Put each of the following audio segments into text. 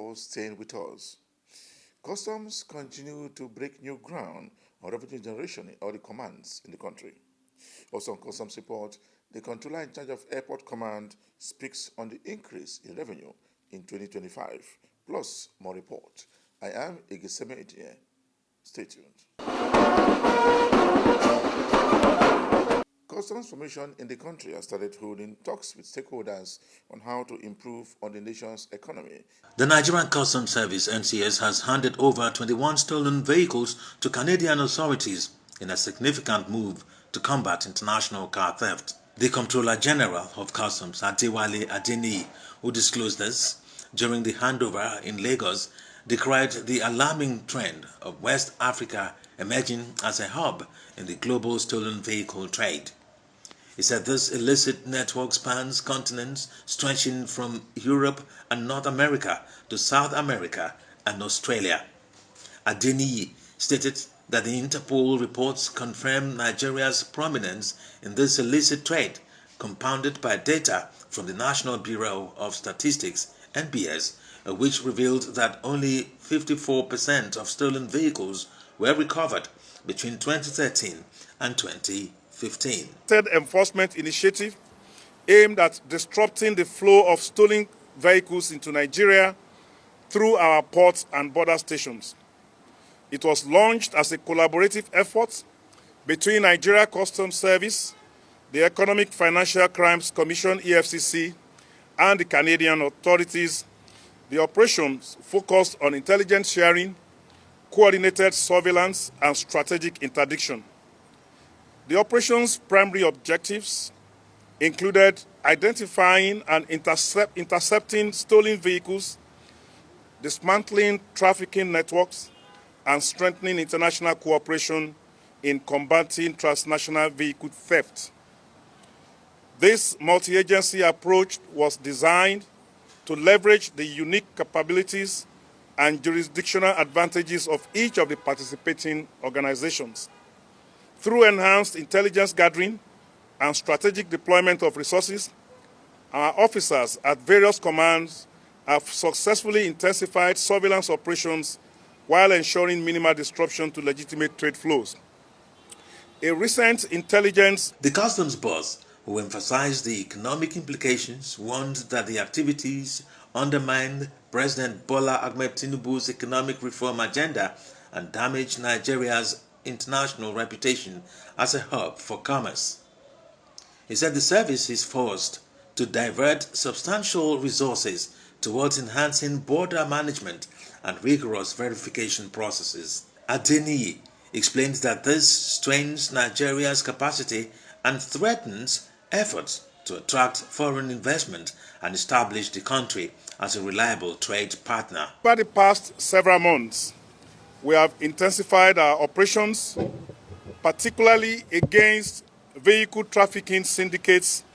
for staying with us. Customs continue to break new ground on revenue generation in all the commands in the country. Also on Customs report, the controller in charge of Airport Command speaks on the increase in revenue in 2025, plus more report. I am Igiseme Edie. Stay tuned. Customs formation in the country has started holding talks with stakeholders on how to improve on the nation's economy. The Nigerian Customs Service (NCS) has handed over 21 stolen vehicles to Canadian authorities in a significant move to combat international car theft. The Comptroller General of Customs, Adewale Adeniyi, who disclosed this during the handover in Lagos, decried the alarming trend of West Africa emerging as a hub in the global stolen vehicle trade. He said this illicit network spans continents stretching from Europe and North America to South America and Australia. Adeniyi stated that the Interpol reports confirm Nigeria's prominence in this illicit trade, compounded by data from the National Bureau of Statistics (NBS), which revealed that only 54% of stolen vehicles were recovered between 2013 and 2015. Enforcement initiative aimed at disrupting the flow of stolen vehicles into Nigeria through our ports and border stations. It was launched as a collaborative effort between Nigeria Customs Service, the Economic Financial Crimes Commission (EFCC), and the Canadian authorities. The operations focused on intelligence sharing, coordinated surveillance, and strategic interdiction. The operation's primary objectives included identifying and intercepting stolen vehicles, dismantling trafficking networks, and strengthening international cooperation in combating transnational vehicle theft. This multi-agency approach was designed to leverage the unique capabilities and jurisdictional advantages of each of the participating organizations. Through enhanced intelligence gathering and strategic deployment of resources, our officers at various commands have successfully intensified surveillance operations while ensuring minimal disruption to legitimate trade flows. A recent intelligence... The customs boss, who emphasized the economic implications, warned that the activities undermined President Bola Ahmed Tinubu's economic reform agenda and damaged Nigeria's international reputation as a hub for commerce. He said the service is forced to divert substantial resources towards enhancing border management and rigorous verification processes. Adeniyi explained that this strains Nigeria's capacity and threatens efforts to attract foreign investment and establish the country as a reliable trade partner. Over the past several months, we have intensified our operations, particularly against vehicle trafficking syndicates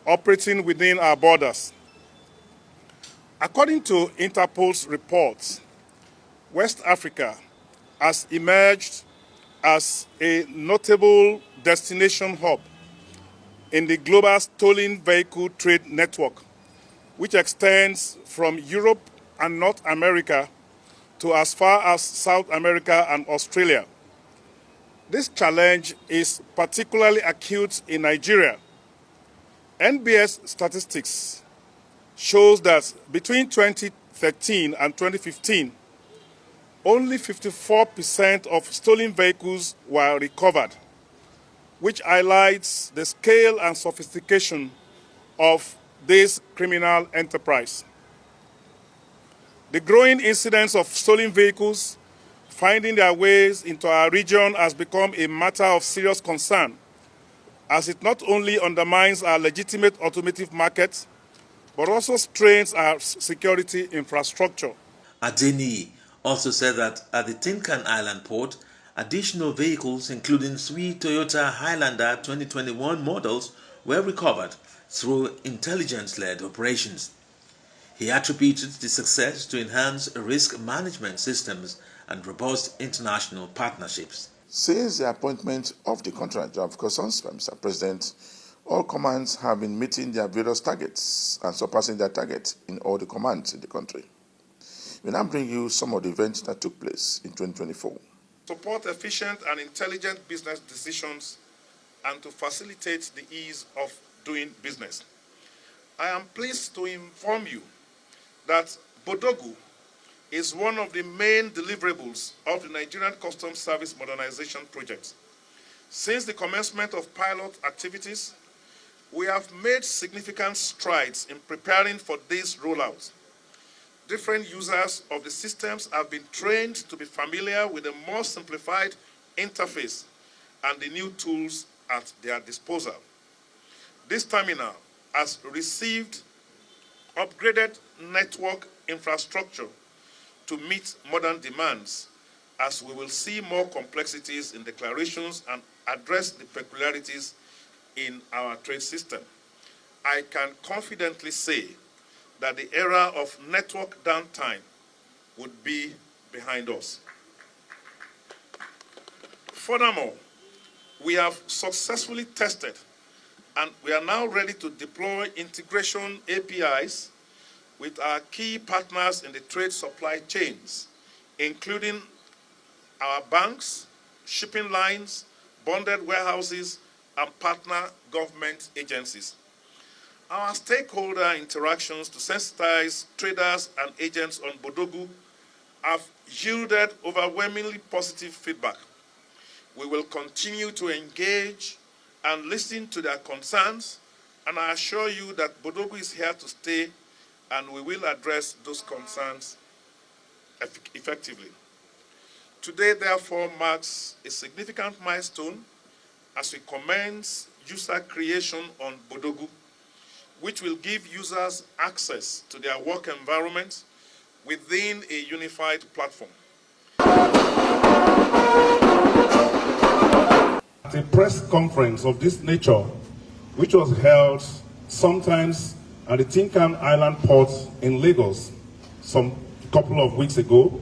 operating within our borders. According to Interpol's reports, West Africa has emerged as a notable destination hub in the global stolen vehicle trade network, which extends from Europe and North America to as far as South America and Australia. This challenge is particularly acute in Nigeria. NBS statistics shows that between 2013 and 2015, only 54% of stolen vehicles were recovered, which highlights the scale and sophistication of this criminal enterprise. The growing incidence of stolen vehicles finding their ways into our region has become a matter of serious concern, as it not only undermines our legitimate automotive market, but also strains our security infrastructure. Adeniyi also said that at the Tin Can Island port, additional vehicles, including 3 Toyota Highlander 2021 models, were recovered through intelligence-led operations. He attributed the success to enhanced risk management systems and robust international partnerships. Since the appointment of the Contractor of Customs, Mr. President, all commands have been meeting their various targets and surpassing their targets in all the commands in the country. We now bring you some of the events that took place in 2024. Support efficient and intelligent business decisions and to facilitate the ease of doing business. I am pleased to inform you that Bodogu is one of the main deliverables of the Nigerian Customs Service Modernization Project. Since the commencement of pilot activities, we have made significant strides in preparing for this rollout. Different users of the systems have been trained to be familiar with a more simplified interface and the new tools at their disposal. This terminal has received upgraded network infrastructure to meet modern demands, as we will see more complexities in declarations and address the peculiarities in our trade system. I can confidently say that the era of network downtime would be behind us. Furthermore, we have successfully tested and we are now ready to deploy integration APIs with our key partners in the trade supply chains, including our banks, shipping lines, bonded warehouses, and partner government agencies. Our stakeholder interactions to sensitize traders and agents on Bodogu have yielded overwhelmingly positive feedback. We will continue to engage and listen to their concerns, and I assure you that Bodogu is here to stay, and we will address those concerns effectively. Today, therefore, marks a significant milestone as we commence user creation on Bodogu, which will give users access to their work environment within a unified platform. At a press conference of this nature, which was held sometimes at the Tinkan Island port in Lagos some couple of weeks ago,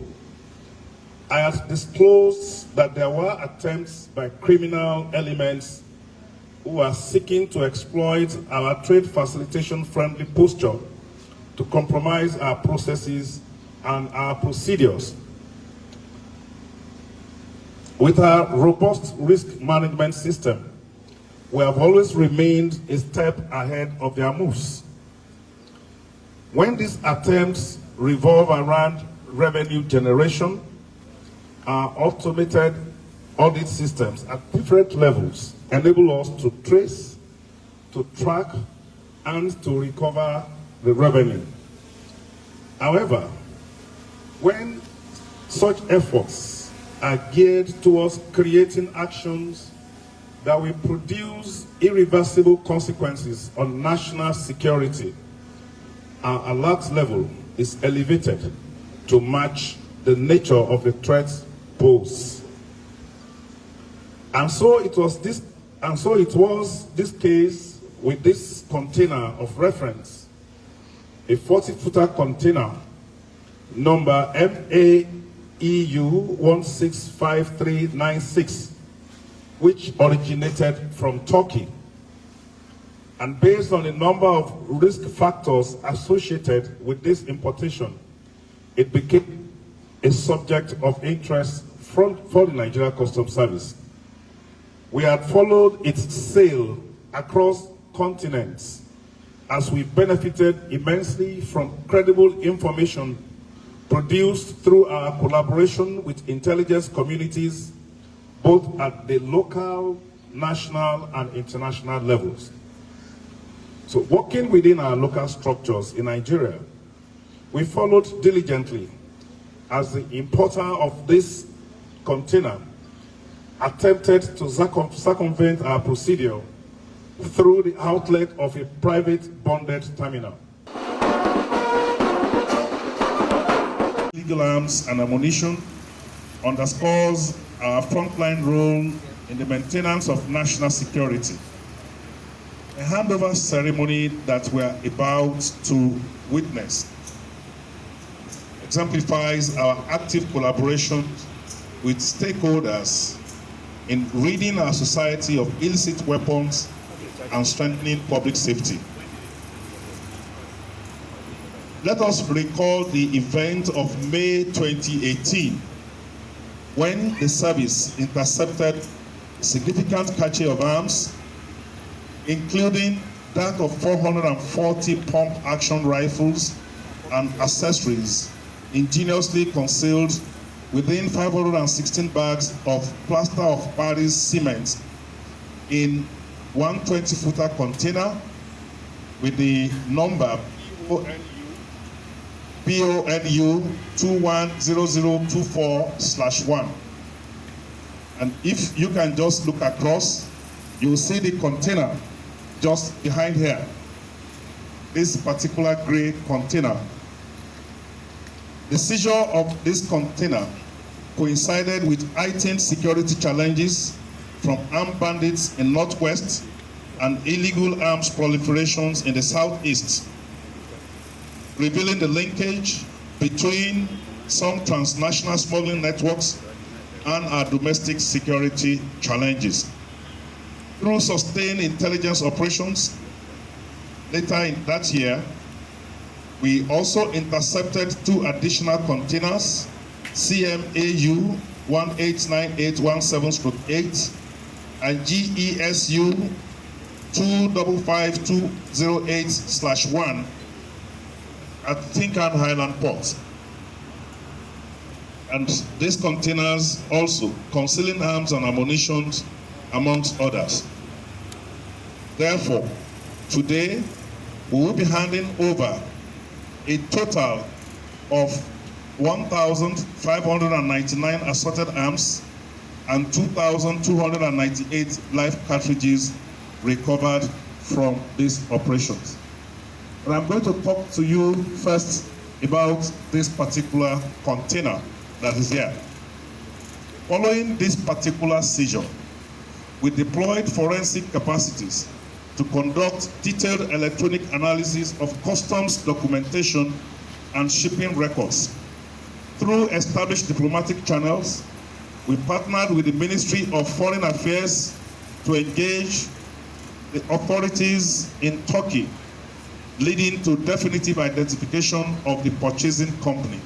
I had disclosed that there were attempts by criminal elements who are seeking to exploit our trade facilitation-friendly posture to compromise our processes and our procedures. With our robust risk management system, we have always remained a step ahead of their moves. When these attempts revolve around revenue generation, our automated audit systems at different levels enable us to trace, to track, and to recover the revenue. However, when such efforts are geared towards creating actions that will produce irreversible consequences on national security, our alert level is elevated to match the nature of the threats posed. And so it was this case with this container of reference, a 40-footer container number MAEU 165396, which originated from Turkey. And based on a number of risk factors associated with this importation, it became a subject of interest for the Nigeria Customs Service. We had followed its sale across continents as we benefited immensely from credible information produced through our collaboration with intelligence communities, both at the local, national, and international levels. So working within our local structures in Nigeria, we followed diligently as the importer of this container attempted to circumvent our procedure through the outlet of a private bonded terminal. Legal arms and ammunition underscores our frontline role in the maintenance of national security. A handover ceremony that we are about to witness exemplifies our active collaboration with stakeholders in ridding our society of illicit weapons and strengthening public safety. Let us recall the event of May 2018, when the service intercepted significant cache of arms, including that of 440 pump-action rifles and accessories ingeniously concealed within 516 bags of plaster of Paris cement in 120-footer container with the number BONU 210024/1. And if you can just look across, you will see the container just behind here. This particular gray container. The seizure of this container coincided with heightened security challenges from armed bandits in Northwest and illegal arms proliferations in the Southeast, revealing the linkage between some transnational smuggling networks and our domestic security challenges. Through sustained intelligence operations later in that year, we also intercepted 2 additional containers, CMAU 189817/8 and GESU 255208/1 at Tinkan Highland Port. And these containers also concealing arms and ammunition, amongst others. Therefore, today we will be handing over a total of 1,599 assorted arms and 2,298 live cartridges recovered from these operations. And I'm going to talk to you first about this particular container that is here. Following this particular seizure, we deployed forensic capacities to conduct detailed electronic analysis of customs documentation and shipping records. Through established diplomatic channels, we partnered with the Ministry of Foreign Affairs to engage the authorities in Turkey, leading to definitive identification of the purchasing company.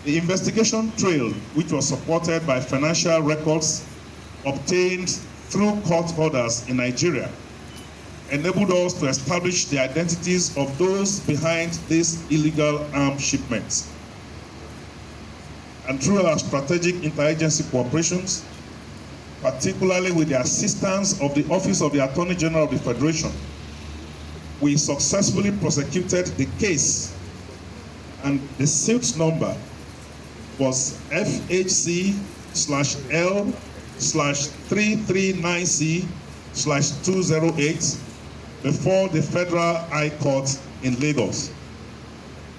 The investigation trail, which was supported by financial records obtained through court orders in Nigeria, enabled us to establish the identities of those behind these illegal arms shipments. And through our strategic interagency cooperations, particularly with the assistance of the Office of the Attorney General of the Federation, we successfully prosecuted the case, and the suit number was FHC/L/339C/208 before the Federal High Court in Lagos.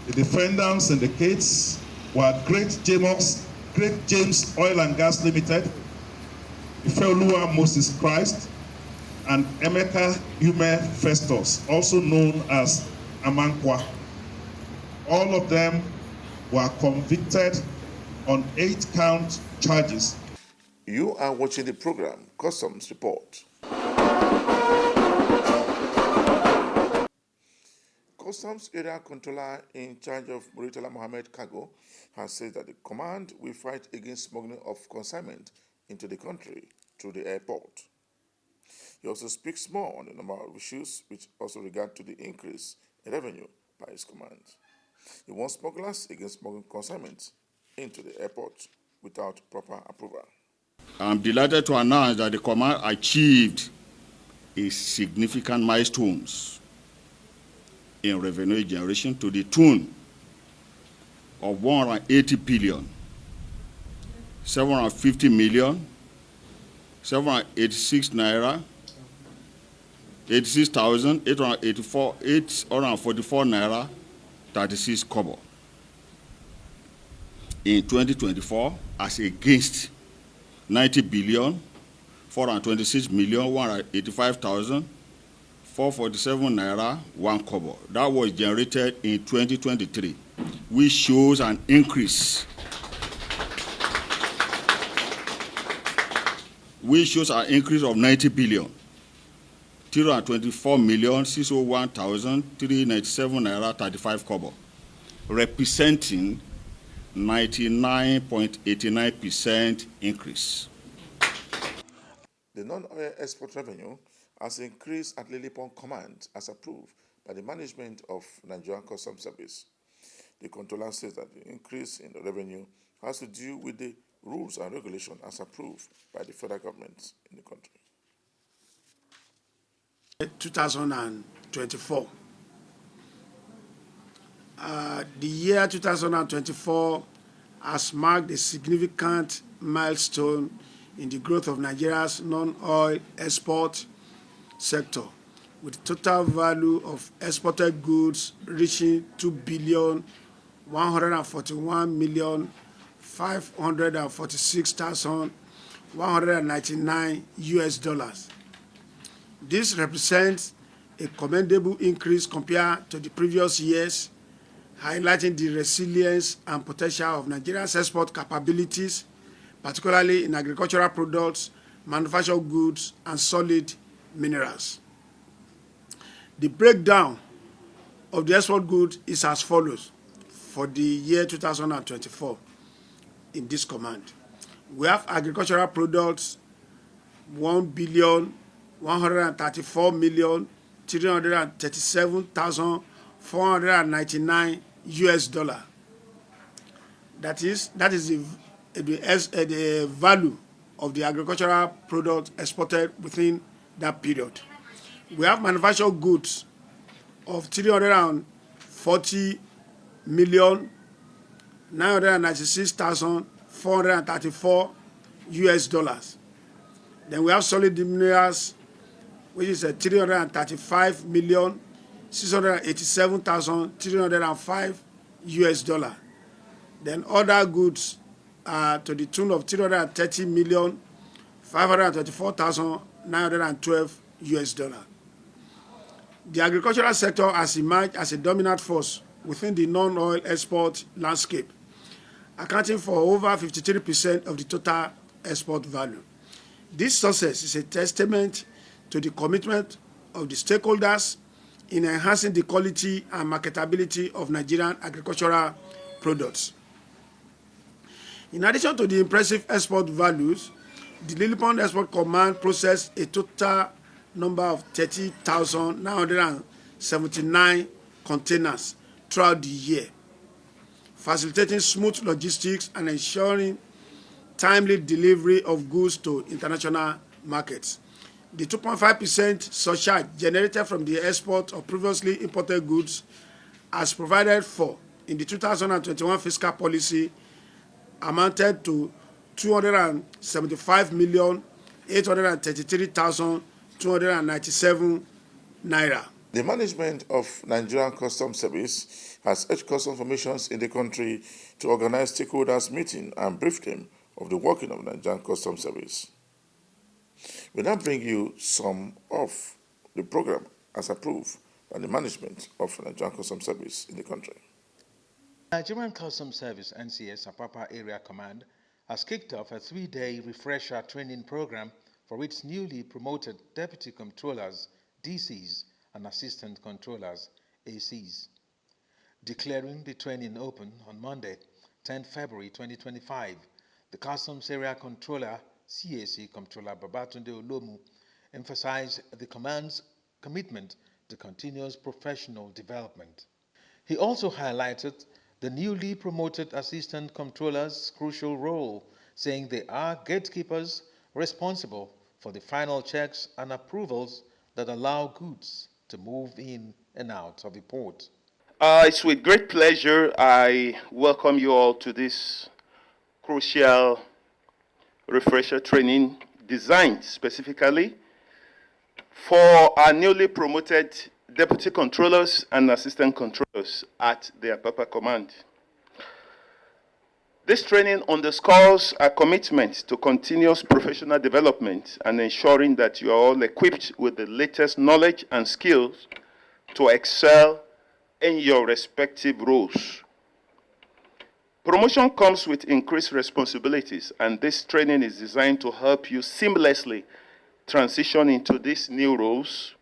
The defendants in the case were Great James Oil and Gas Limited, Ifeoluwa Moses Christ, and Emeka Ume Festus, also known as Amankwa. All of them were convicted on 8-count charges. You are watching the program Customs Report. Customs Area Controller in charge of Muritala Mohammed Cargo has said that the command will fight against smuggling of consignment into the country through the airport. He also speaks more on the number of issues which also regard to the increase in revenue by his command. He warns smugglers against smuggling consignment into the airport without proper approval. I'm delighted to announce that the command achieved a significant milestones in revenue generation to the tune of 180 billion, 750 million, 786 naira, 86,844 naira, 36 kobo in 2024, as against 90 billion, 426 million, 185,447 naira, 1 kobo. That was generated in 2023, which shows an increase. Which shows an increase of 90 billion. 324,601,397 naira 35 kobo, representing 99.89% increase. The non-oil export revenue has increased at Lillipon Command as approved by the management of Nigerian Customs Service. The controller says that the increase in the revenue has to do with the rules and regulations as approved by the federal government in the country. 2024. The year 2024 has marked a significant milestone in the growth of Nigeria's non-oil export sector, with total value of exported goods reaching 2,141,546,199 US dollars. This represents a commendable increase compared to the previous years, highlighting the resilience and potential of Nigeria's export capabilities, particularly in agricultural products, manufactured goods, and solid minerals. The breakdown of the export goods is as follows for the year 2024 in this command. We have agricultural products, 1,134,337,499 US dollar. That is the value of the agricultural product exported within that period. We have manufactured goods of 340,996,434 US dollars. Then we have solid minerals, which is 335,687,305 US dollar. Then other goods to the tune of 330,524,912 US dollar. The agricultural sector has emerged as a dominant force within the non-oil export landscape, accounting for over 53% of the total export value. This success is a testament to the commitment of the stakeholders in enhancing the quality and marketability of Nigerian agricultural products. In addition to the impressive export values, the Lillipon Export Command processed a total number of 30,979 containers throughout the year, facilitating smooth logistics and ensuring timely delivery of goods to international markets. The 2.5% surcharge generated from the export of previously imported goods, as provided for in the 2021 fiscal policy, amounted to 275,833,297 naira. The management of Nigerian Customs Service has urged customs formations in the country to organize stakeholders meeting and brief them of the working of Nigerian Customs Service. We now bring you some of the program as approved by the management of Nigerian Customs Service in the country. Nigerian Customs Service NCS Apapa Area Command has kicked off a 3-day refresher training program for its newly promoted Deputy Controllers, DCs, and Assistant Controllers, ACs. Declaring the training open on Monday, 10 February 2025, the Customs Area Controller, CAC Controller Babatunde Olomu, emphasized the command's commitment to continuous professional development. He also highlighted the newly promoted Assistant Controller's crucial role, saying they are gatekeepers responsible for the final checks and approvals that allow goods to move in and out of the port. It's with great pleasure I welcome you all to this crucial refresher training designed specifically for our newly promoted Deputy Controllers and Assistant Controllers at the Apapa Command. This training underscores our commitment to continuous professional development and ensuring that you are all equipped with the latest knowledge and skills to excel in your respective roles. Promotion comes with increased responsibilities, and this training is designed to help you seamlessly transition into these new roles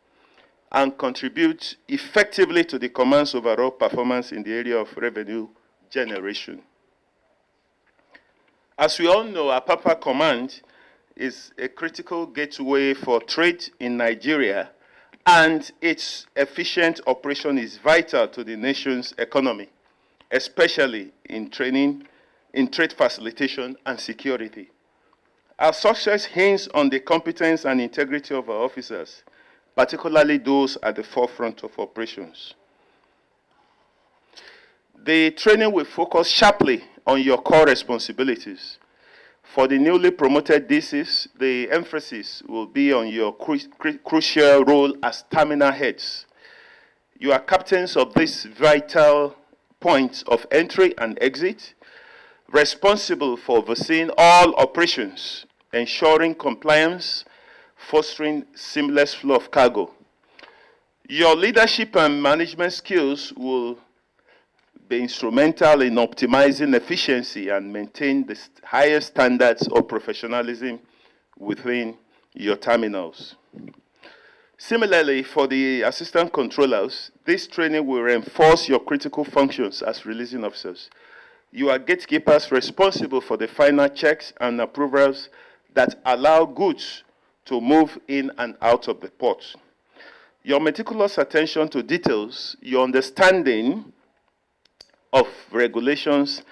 and contribute effectively to the command's overall performance in the area of revenue generation. As we all know, Apapa Command is a critical gateway for trade in Nigeria, and its efficient operation is vital to the nation's economy, especially in training, in trade facilitation and security. Our success hinges on the competence and integrity of our officers, particularly those at the forefront of operations. The training will focus sharply on your core responsibilities. For the newly promoted DCs, the emphasis will be on your crucial role as terminal heads. You are captains of these vital points of entry and exit, responsible for overseeing all operations, ensuring compliance, fostering seamless flow of cargo. Your leadership and management skills will be instrumental in optimizing efficiency and maintain the highest standards of professionalism within your terminals. Similarly, for the assistant controllers, this training will reinforce your critical functions as releasing officers. You are gatekeepers responsible for the final checks and approvals that allow goods to move in and out of the port. Your meticulous attention to details, your understanding of regulations,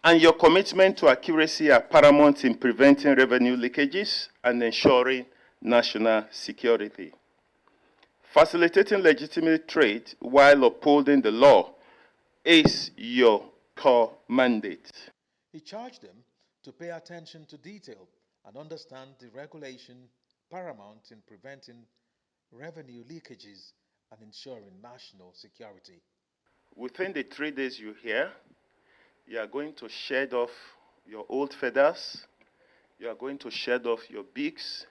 and your commitment to accuracy are paramount in preventing revenue leakages and ensuring national security. Facilitating legitimate trade while upholding the law is your core mandate. He charged them to pay attention to detail and understand the regulation paramount in preventing revenue leakages and ensuring national security. Within the 3 days you're here, you are going to shed off your old feathers, you are going to shed off your beaks,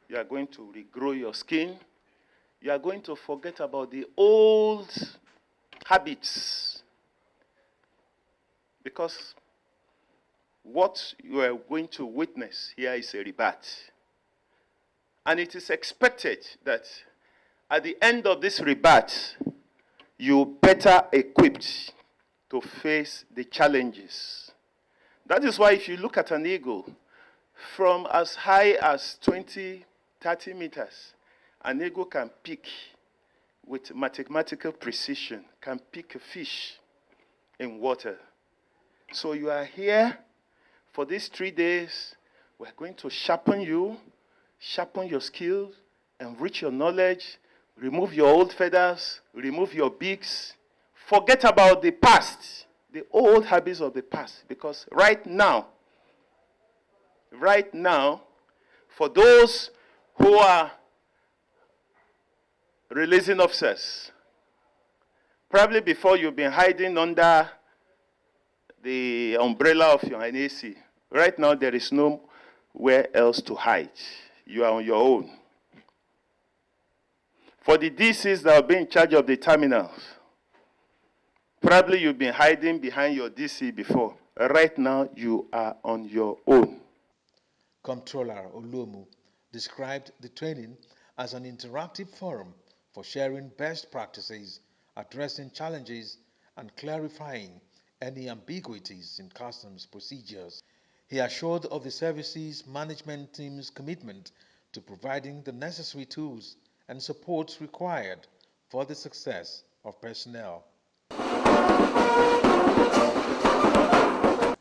you are going to regrow your skin, you are going to forget about the old habits. Because what you are going to witness here is a rebate. And it is expected that at the end of this rebate, you're better equipped to face the challenges. That is why if you look at an eagle, from as high as 20, 30 meters, an eagle can pick with mathematical precision, can pick a fish in water. So you are here for these 3 days. We're going to sharpen you, sharpen your skills, enrich your knowledge, remove your old feathers, remove your beaks. Forget about the past, the old habits of the past. Because right now, for those who are releasing officers, probably before you've been hiding under the umbrella of your NAC. Right now, there is nowhere else to hide. You are on your own. For the DCs that will be in charge of the terminals, probably you've been hiding behind your DC before. Right now, you are on your own. Comptroller Oluomu described the training as an interactive forum for sharing best practices, addressing challenges, and clarifying any ambiguities in customs procedures. He assured of the services management team's commitment to providing the necessary tools and support required for the success of personnel.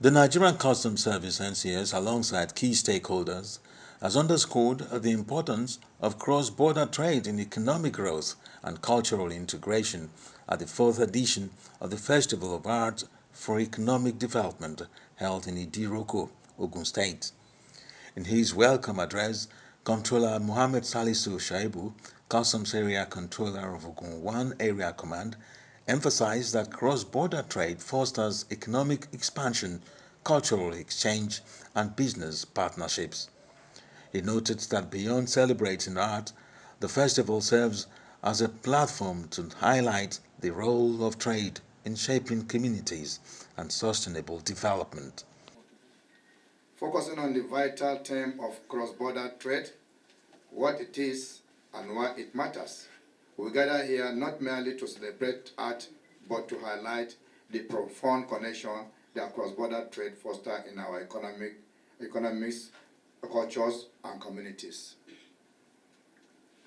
The Nigerian Customs Service (NCS), alongside key stakeholders, has underscored the importance of cross-border trade in economic growth and cultural integration at the 4th edition of the Festival of Art for Economic Development held in Idiroko, Ogun State. In his welcome address, Comptroller Mohammed Salisu Shaibu, Customs Area Controller of Ogun 1 Area Command, emphasized that cross-border trade fosters economic expansion, cultural exchange, and business partnerships. He noted that beyond celebrating art, the festival serves as a platform to highlight the role of trade in shaping communities and sustainable development. Focusing on the vital theme of cross-border trade, what it is and why it matters. We gather here not merely to celebrate art, but to highlight the profound connection that cross-border trade fosters in our economies, cultures, and communities.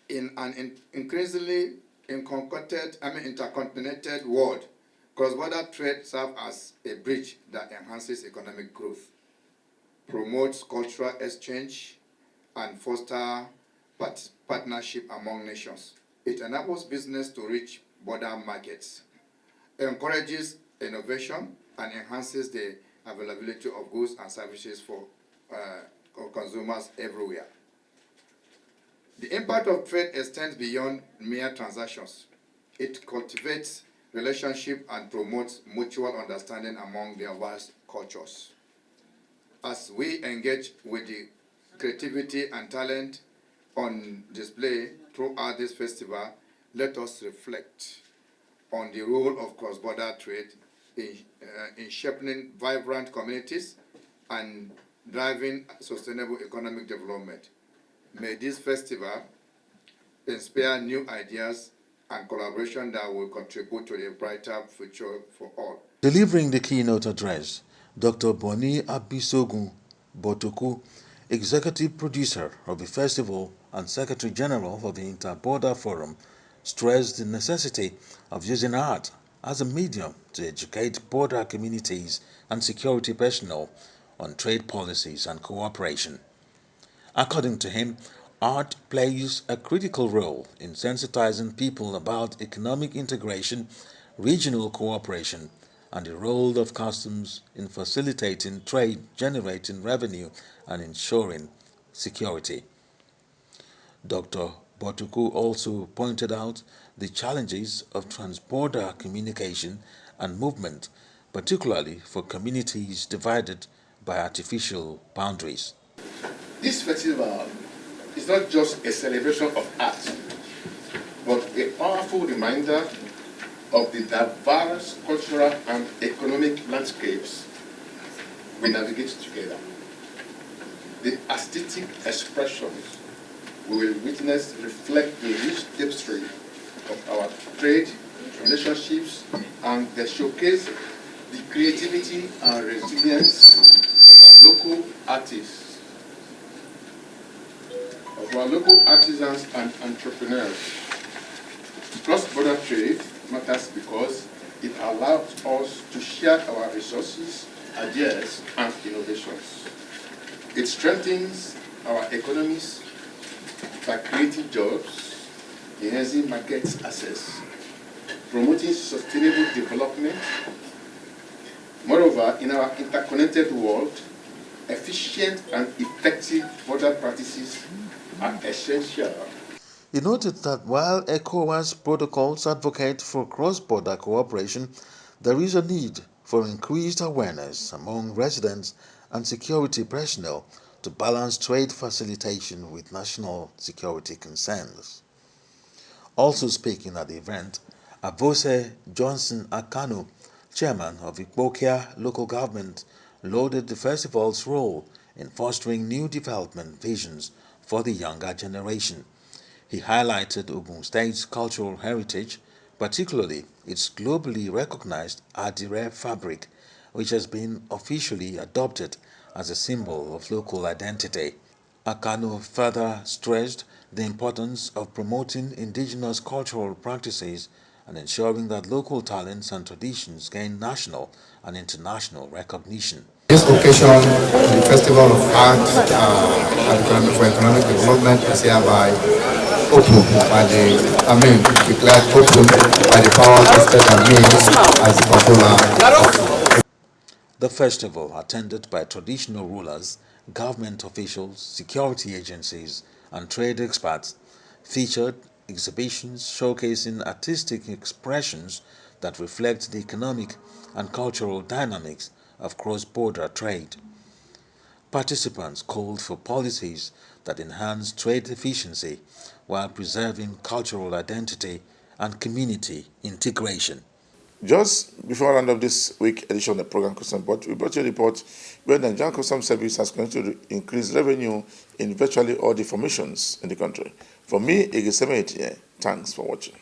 In an increasingly intercontinental world, cross-border trade serves as a bridge that enhances economic growth, promotes cultural exchange, and fosters partnership among nations. It enables business to reach border markets, encourages innovation, and enhances the availability of goods and services for consumers everywhere. The impact of trade extends beyond mere transactions. It cultivates relationships and promotes mutual understanding among diverse cultures. As we engage with the creativity and talent on display throughout this festival, let us reflect on the role of cross-border trade in shaping vibrant communities and driving sustainable economic development. May this festival inspire new ideas and collaboration that will contribute to a brighter future for all. Delivering the keynote address, Dr. Boni Abisogun Botoku, executive producer of the festival and secretary general of the Inter-Border Forum, stressed the necessity of using art as a medium to educate border communities and security personnel on trade policies and cooperation. According to him, art plays a critical role in sensitizing people about economic integration, regional cooperation, and the role of customs in facilitating trade, generating revenue, and ensuring security. Dr. Botuku also pointed out the challenges of transborder communication and movement, particularly for communities divided by artificial boundaries. This festival is not just a celebration of art, but a powerful reminder of the diverse cultural and economic landscapes we navigate together. The aesthetic expressions we will witness reflect the rich tapestry of our trade relationships, and they showcase the creativity and resilience of our local artists, of our local artisans and entrepreneurs. Cross-border trade matters because it allows us to share our resources, ideas, and innovations. It strengthens our economies by creating jobs, enhancing market access, promoting sustainable development. Moreover, in our interconnected world, efficient and effective border practices are essential. He noted that while ECOWAS protocols advocate for cross-border cooperation, there is a need for increased awareness among residents and security personnel to balance trade facilitation with national security concerns. Also speaking at the event, Abose Johnson Akano, chairman of Ikpokia local government, lauded the festival's role in fostering new development visions for the younger generation. He highlighted Ogun State's cultural heritage, particularly its globally recognized Adire fabric, which has been officially adopted as a symbol of local identity. Akano further stressed the importance of promoting indigenous cultural practices and ensuring that local talents and traditions gain national and international recognition. This occasion, the Festival of Art for Economic Development is hereby declared open by the power vested on me as the controller. The festival, attended by traditional rulers, government officials, security agencies, and trade experts, featured exhibitions showcasing artistic expressions that reflect the economic and cultural dynamics of cross-border trade. Participants called for policies that enhance trade efficiency while preserving cultural identity and community integration. Just before I round up this week edition of the program Custom Report, we brought you a report where the Nigerian Customs Service has continued to increase revenue in virtually all the formations in the country. For me, Igeseme Etie, thanks for watching.